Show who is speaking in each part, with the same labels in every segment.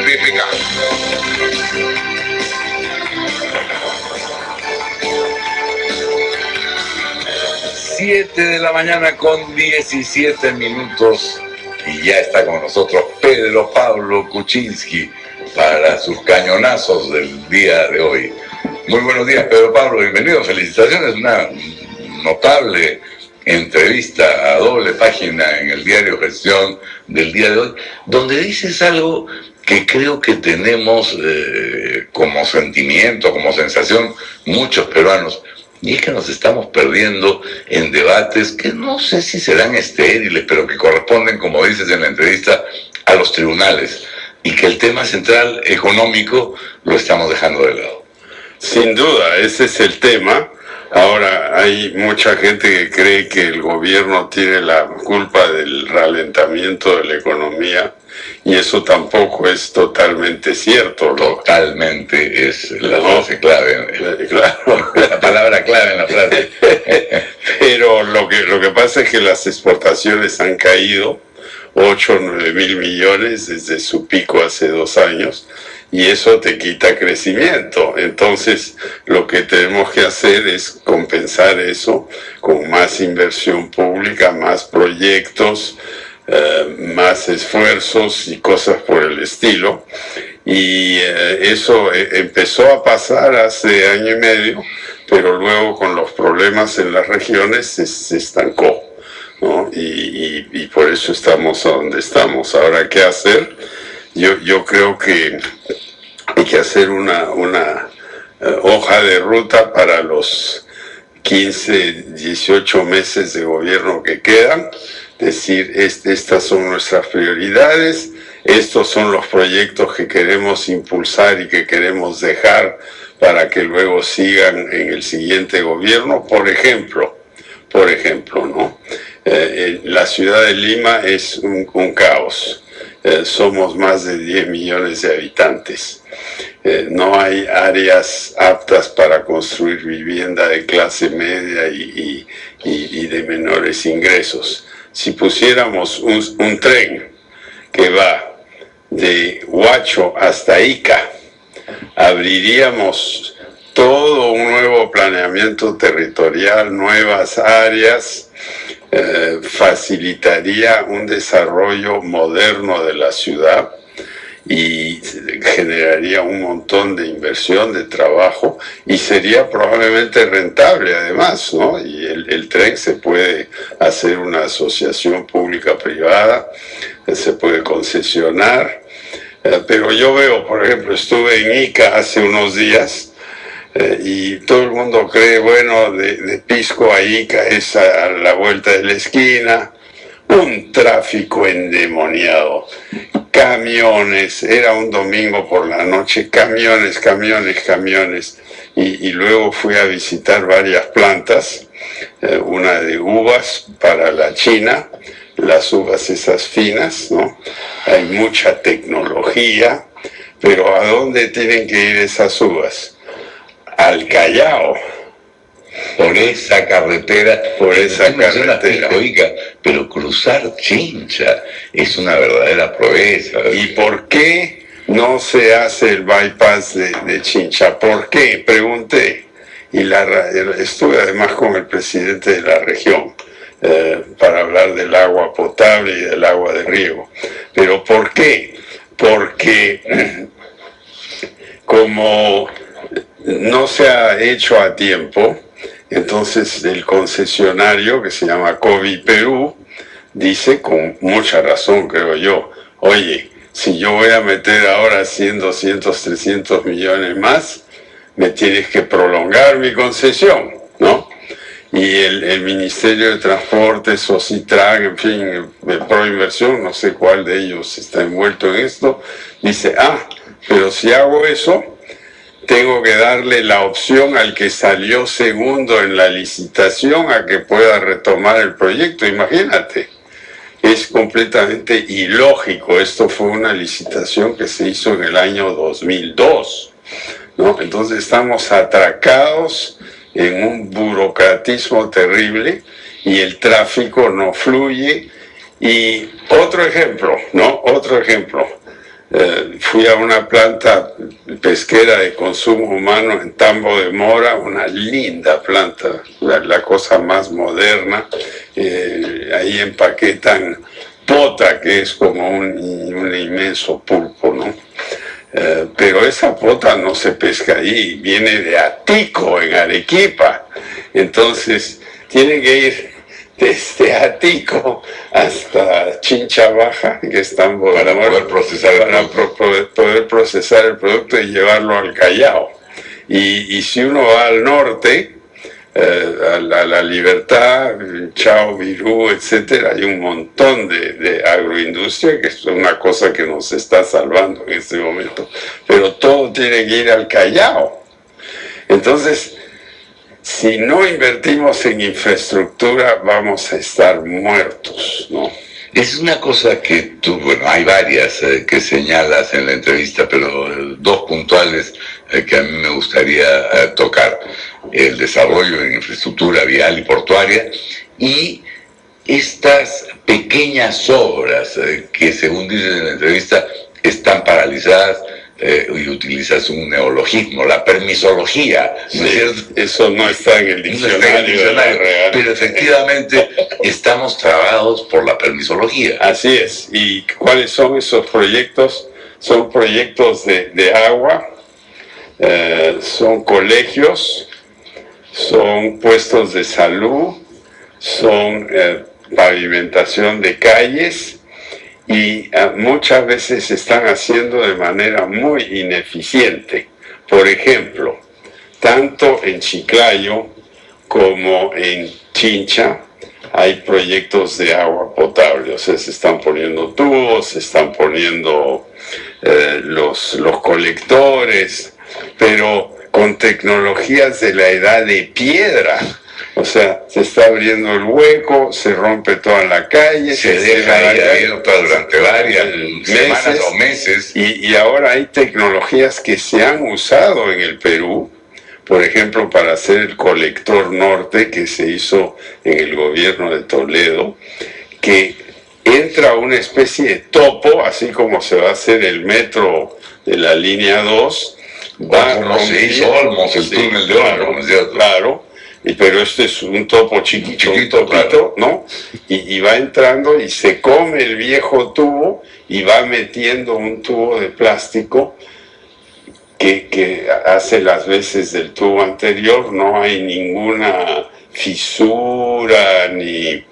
Speaker 1: BPK. 7 de la mañana con 17 minutos y ya está con nosotros Pedro Pablo Kuczynski para sus cañonazos del día de hoy. Muy buenos días, Pedro Pablo, bienvenido, felicitaciones, una notable entrevista a doble página en el diario Gestión del día de hoy, donde dices algo que creo que tenemos como sentimiento, como sensación, muchos peruanos, y es que nos estamos perdiendo en debates que no sé si serán estériles, pero que corresponden, como dices en la entrevista, a los tribunales, y que el tema central económico lo estamos dejando de lado.
Speaker 2: Sin duda, ese es el tema. Ahora hay mucha gente que cree que el gobierno tiene la culpa del ralentamiento de la economía y eso tampoco es totalmente cierto.
Speaker 1: Totalmente es la frase clave.
Speaker 2: Claro.
Speaker 1: La palabra clave en la frase.
Speaker 2: Pero lo que pasa es que las exportaciones han caído 8 o 9 mil millones desde su pico hace 2 años. Y eso te quita crecimiento. Entonces, lo que tenemos que hacer es compensar eso con más inversión pública, más proyectos, más esfuerzos y cosas por el estilo. Y eso empezó a pasar hace año y medio, pero luego con los problemas en las regiones se estancó, ¿no? Y por eso estamos a donde estamos. Ahora, ¿qué hacer? Yo creo que hay que hacer una hoja de ruta para los 15, 18 meses de gobierno que quedan, decir, estas son nuestras prioridades, estos son los proyectos que queremos impulsar y que queremos dejar para que luego sigan en el siguiente gobierno. Por ejemplo, ¿no? La ciudad de Lima es un caos. Somos más de 10 millones de habitantes. No hay áreas aptas para construir vivienda de clase media y de menores ingresos. Si pusiéramos un tren que va de Huacho hasta Ica, abriríamos todo un nuevo planeamiento territorial, nuevas áreas, facilitaría un desarrollo moderno de la ciudad y generaría un montón de inversión, de trabajo, y sería probablemente rentable además, ¿no? Y el tren se puede hacer una asociación pública-privada, se puede concesionar, pero yo veo, por ejemplo, estuve en Ica hace unos días, y todo el mundo cree, bueno, de Pisco a Ica es a la vuelta de la esquina, un tráfico endemoniado, camiones, era un domingo por la noche, camiones, y luego fui a visitar varias plantas, una de uvas para la China, las uvas esas finas, ¿no? Hay mucha tecnología, pero ¿a dónde tienen que ir esas uvas? Al Callao.
Speaker 1: Por esa carretera, Oiga, pero cruzar Chincha es una verdadera proeza.
Speaker 2: ¿Y por qué no se hace el bypass de Chincha? ¿Por qué? Pregunté. Y estuve además con el presidente de la región para hablar del agua potable y del agua de riego. ¿Pero por qué? Porque como no se ha hecho a tiempo, entonces el concesionario, que se llama COVID Perú, dice con mucha razón, creo yo, oye, si yo voy a meter ahora 100, 200, 300 millones más, me tienes que prolongar mi concesión, ¿no? Y el Ministerio de Transporte, Socitrac, en fin, Proinversión, no sé cuál de ellos está envuelto en esto, dice, pero si hago eso, tengo que darle la opción al que salió segundo en la licitación a que pueda retomar el proyecto. Imagínate, es completamente ilógico. Esto fue una licitación que se hizo en el año 2002, ¿no? Entonces estamos atracados en un burocratismo terrible y el tráfico no fluye. Y otro ejemplo, ¿no? Fui a una planta pesquera de consumo humano en Tambo de Mora, una linda planta, la cosa más moderna. Ahí empaquetan pota, que es como un inmenso pulpo, ¿no? Pero esa pota no se pesca ahí, viene de Atico, en Arequipa. Entonces, tienen que ir desde Atico hasta Chincha Baja, que están
Speaker 1: para poder
Speaker 2: procesar el producto y llevarlo al Callao. Y si uno va al norte, a la Libertad, Chao, Virú, etcétera, hay un montón de agroindustria, que es una cosa que nos está salvando en este momento, pero todo tiene que ir al Callao. Entonces, si no invertimos en infraestructura, vamos a estar muertos, ¿no?
Speaker 1: Es una cosa que tú, bueno, hay varias que señalas en la entrevista, pero dos puntuales que a mí me gustaría tocar: el desarrollo en infraestructura vial y portuaria, y estas pequeñas obras que, según dices en la entrevista, están paralizadas. Y utilizas un neologismo, la permisología, ¿no es cierto?
Speaker 2: Eso no está en el diccionario, real.
Speaker 1: Pero efectivamente estamos trabados por la permisología.
Speaker 2: Así es. ¿Y cuáles son esos proyectos? Son proyectos de agua, son colegios, son puestos de salud, son pavimentación de calles, y muchas veces se están haciendo de manera muy ineficiente. Por ejemplo, tanto en Chiclayo como en Chincha hay proyectos de agua potable, o sea, se están poniendo tubos, se están poniendo los colectores, pero con tecnologías de la edad de piedra. O sea, se está abriendo el hueco, se rompe toda la calle,
Speaker 1: se deja ahí abierta durante varias semanas o meses.
Speaker 2: Y ahora hay tecnologías que se han usado en el Perú, por ejemplo, para hacer el colector norte que se hizo en el gobierno de Toledo, que entra una especie de topo, así como se va a hacer el metro de la línea 2.
Speaker 1: Como se hizo Olmos, el túnel de Olmos, ¿no es cierto?
Speaker 2: Claro. Pero este es un topo chiquito,
Speaker 1: claro,
Speaker 2: ¿no? Y va entrando y se come el viejo tubo y va metiendo un tubo de plástico que hace las veces del tubo anterior. No hay ninguna fisura ni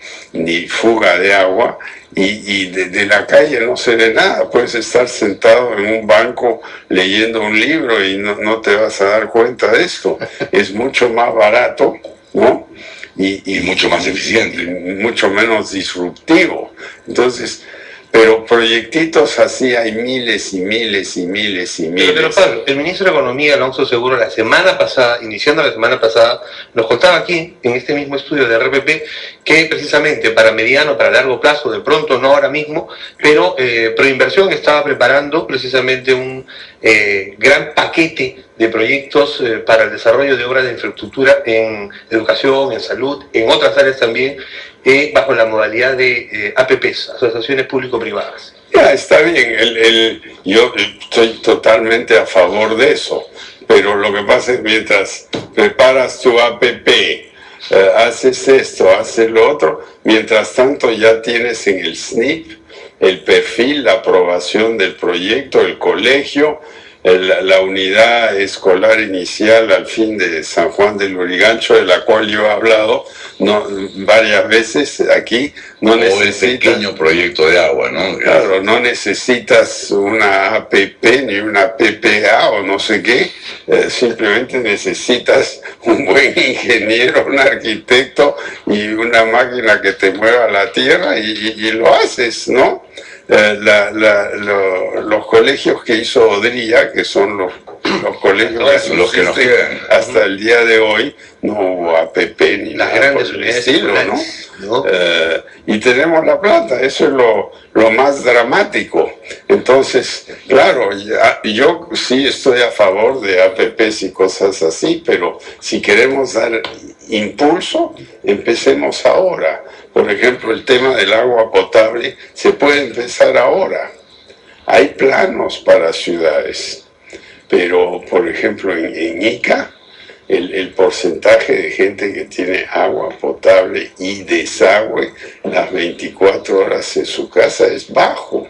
Speaker 2: fuga de agua, y de la calle no se ve nada. Puedes estar sentado en un banco leyendo un libro y no te vas a dar cuenta de esto. Es mucho más barato, ¿no? Y
Speaker 1: mucho más eficiente.
Speaker 2: Mucho menos disruptivo. Entonces, pero proyectitos así hay miles y miles y miles y miles.
Speaker 3: Pero Pablo, el ministro de Economía, Alonso Seguro, la semana pasada, iniciando la semana pasada, nos contaba aquí, en este mismo estudio de RPP, que precisamente para mediano, para largo plazo, de pronto, no ahora mismo, pero Proinversión estaba preparando precisamente un gran paquete de proyectos para el desarrollo de obras de infraestructura en educación, en salud, en otras áreas también, bajo la modalidad de APPs, asociaciones público-privadas.
Speaker 2: Ya, está bien, yo estoy totalmente a favor de eso, pero lo que pasa es que mientras preparas tu APP, haces esto, haces lo otro, mientras tanto ya tienes en el SNIP el perfil, la aprobación del proyecto, el colegio, la unidad escolar inicial al fin de San Juan del Lurigancho, de la cual yo he hablado varias veces aquí. No necesitas,
Speaker 1: el pequeño proyecto de agua, ¿no?
Speaker 2: Claro, no necesitas una APP ni una PPA o no sé qué, simplemente necesitas un buen ingeniero, un arquitecto y una máquina que te mueva la tierra y lo haces, ¿no? Los colegios que hizo Odría, que son los colegios
Speaker 1: los que nos quedan
Speaker 2: hasta el día de hoy, no hubo APP ni
Speaker 3: las
Speaker 2: nada
Speaker 3: grandes
Speaker 2: por el
Speaker 3: unidades
Speaker 2: estilo,
Speaker 3: ¿no?
Speaker 2: Y tenemos la plata, eso es lo más dramático. Entonces, claro, yo sí estoy a favor de APPs y cosas así, pero si queremos dar impulso, empecemos ahora. Por ejemplo, el tema del agua potable se puede empezar ahora. Hay planos para ciudades, pero por ejemplo en Ica, el porcentaje de gente que tiene agua potable y desagüe las 24 horas en su casa es bajo,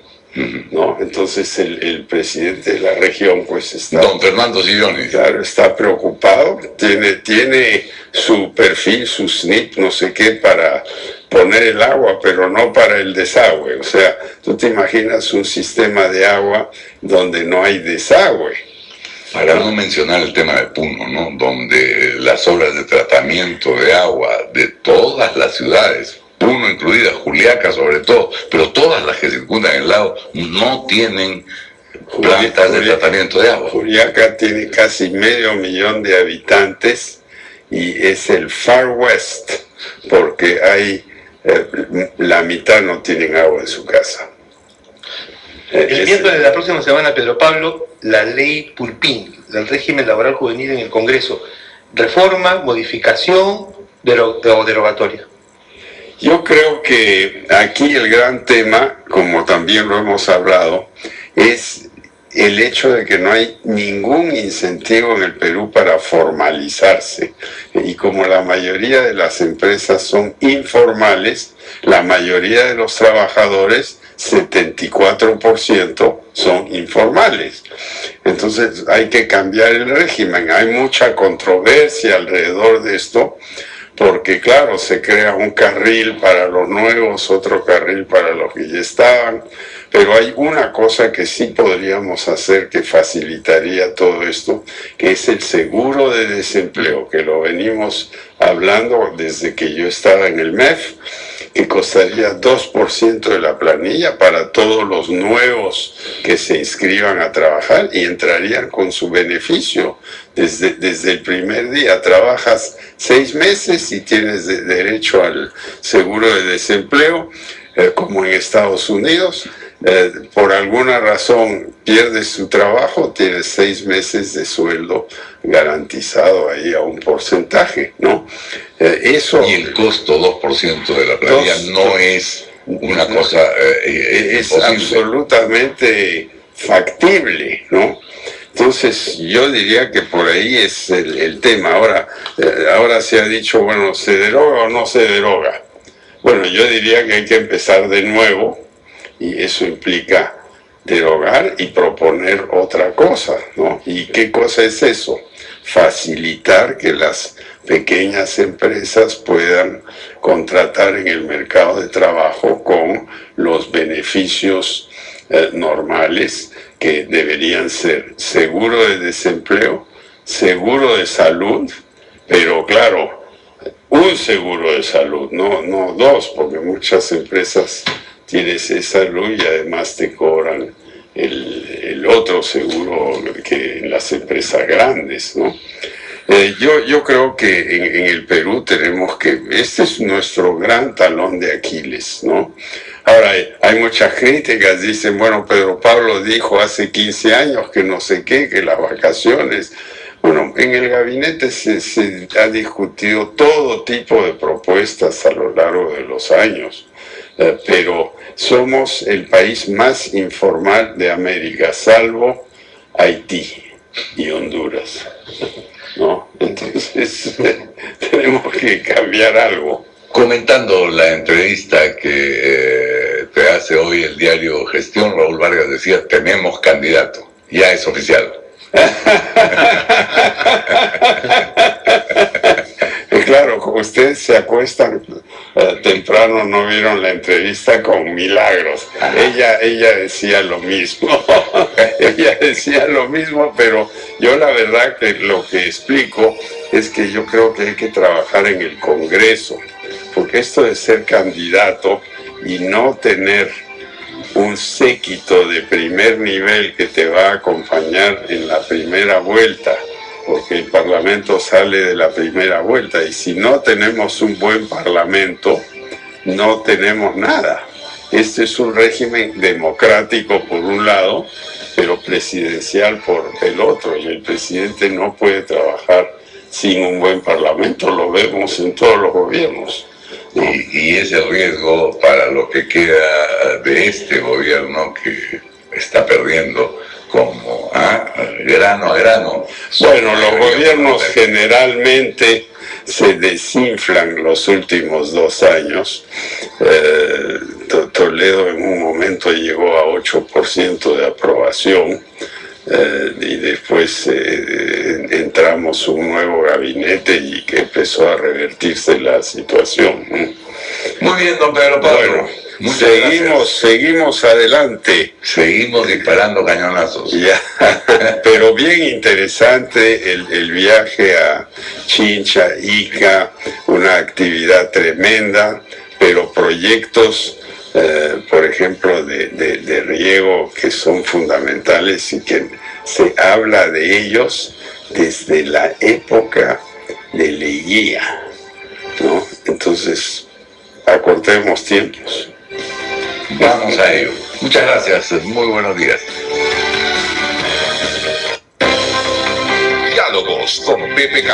Speaker 2: ¿no? Entonces el presidente de la región pues está...
Speaker 1: Don Fernando Sillones.
Speaker 2: Claro, está preocupado, tiene su perfil, su SNP, no sé qué, para poner el agua, pero no para el desagüe. O sea, tú te imaginas un sistema de agua donde no hay desagüe.
Speaker 1: Para no mencionar el tema de Puno, ¿no? Donde las obras de tratamiento de agua de todas las ciudades, Puno incluida, Juliaca sobre todo, pero todas las que circundan el lago, no tienen plantas de tratamiento de agua.
Speaker 2: Juliaca tiene casi 500,000 de habitantes y es el Far West, porque hay la mitad no tienen agua en su casa.
Speaker 3: El miércoles de la próxima semana, Pedro Pablo, la ley Pulpín, del régimen laboral juvenil en el Congreso. ¿Reforma, modificación o derogatoria?
Speaker 2: Yo creo que aquí el gran tema, como también lo hemos hablado, es el hecho de que no hay ningún incentivo en el Perú para formalizarse. Y como la mayoría de las empresas son informales, la mayoría de los trabajadores, 74%, son informales. Entonces hay que cambiar el régimen. Hay mucha controversia alrededor de esto, porque claro, se crea un carril para los nuevos, otro carril para los que ya estaban, pero hay una cosa que sí podríamos hacer que facilitaría todo esto, que es el seguro de desempleo, que lo venimos hablando desde que yo estaba en el MEF, que costaría 2% de la planilla para todos los nuevos que se inscriban a trabajar y entrarían con su beneficio. Desde el primer día trabajas 6 meses y tienes derecho al seguro de desempleo, como en Estados Unidos. Por alguna razón pierdes tu trabajo, tienes 6 meses de sueldo garantizado ahí a un porcentaje, ¿no? Eso,
Speaker 1: y el costo 2% de la planilla no es una cosa
Speaker 2: es
Speaker 1: imposible.
Speaker 2: Absolutamente factible, ¿no? Entonces yo diría que por ahí es el tema. Ahora se ha dicho, bueno, ¿se deroga o no se deroga? Bueno, yo diría que hay que empezar de nuevo, y eso implica derogar y proponer otra cosa, ¿no? ¿Y qué cosa es eso? Facilitar que las pequeñas empresas puedan contratar en el mercado de trabajo con los beneficios normales que deberían ser seguro de desempleo, seguro de salud, pero claro, un seguro de salud, no dos, porque muchas empresas tienes esa salud y además te cobran el otro seguro que en las empresas grandes, ¿no? Yo creo que en el Perú tenemos que, este es nuestro gran talón de Aquiles, ¿no? Ahora, hay muchas críticas, dicen, bueno, Pedro Pablo dijo hace 15 años que no sé qué, que las vacaciones. Bueno, en el gabinete se ha discutido todo tipo de propuestas a lo largo de los años, pero somos el país más informal de América, salvo Haití y Honduras, ¿no? Entonces tenemos que cambiar algo.
Speaker 1: Comentando la entrevista que te hace hoy el diario Gestión, Raúl Vargas decía, tenemos candidato, ya es oficial.
Speaker 2: Claro, como ustedes se acuestan temprano, no vieron la entrevista con Milagros. Ella decía lo mismo. Ella decía lo mismo, pero yo la verdad que lo que explico es que yo creo que hay que trabajar en el Congreso, porque esto de ser candidato y no tener un séquito de primer nivel que te va a acompañar en la primera vuelta, porque el Parlamento sale de la primera vuelta, y si no tenemos un buen Parlamento, no tenemos nada. Este es un régimen democrático por un lado, pero presidencial por el otro, y el presidente no puede trabajar sin un buen Parlamento, lo vemos en todos los gobiernos, ¿no?
Speaker 1: Y ese riesgo para lo que queda de este gobierno, que está perdiendo como grano a grano.
Speaker 2: Bueno, los gobiernos generalmente se desinflan los últimos 2 años. Toledo en un momento llegó a 8% de aprobación. Y después entramos un nuevo gabinete y que empezó a revertirse la situación.
Speaker 1: Muy bien, don Pedro Pablo.
Speaker 2: Bueno, seguimos adelante.
Speaker 1: Seguimos disparando cañonazos.
Speaker 2: Ya, pero bien interesante el viaje a Chincha, Ica, una actividad tremenda, pero proyectos, por ejemplo, de riego que son fundamentales y que se habla de ellos desde la época de Leguía, ¿no? Entonces, acortemos tiempos.
Speaker 1: Vamos a ello. Muchas gracias. Muy buenos días.
Speaker 4: Diálogos con PPK.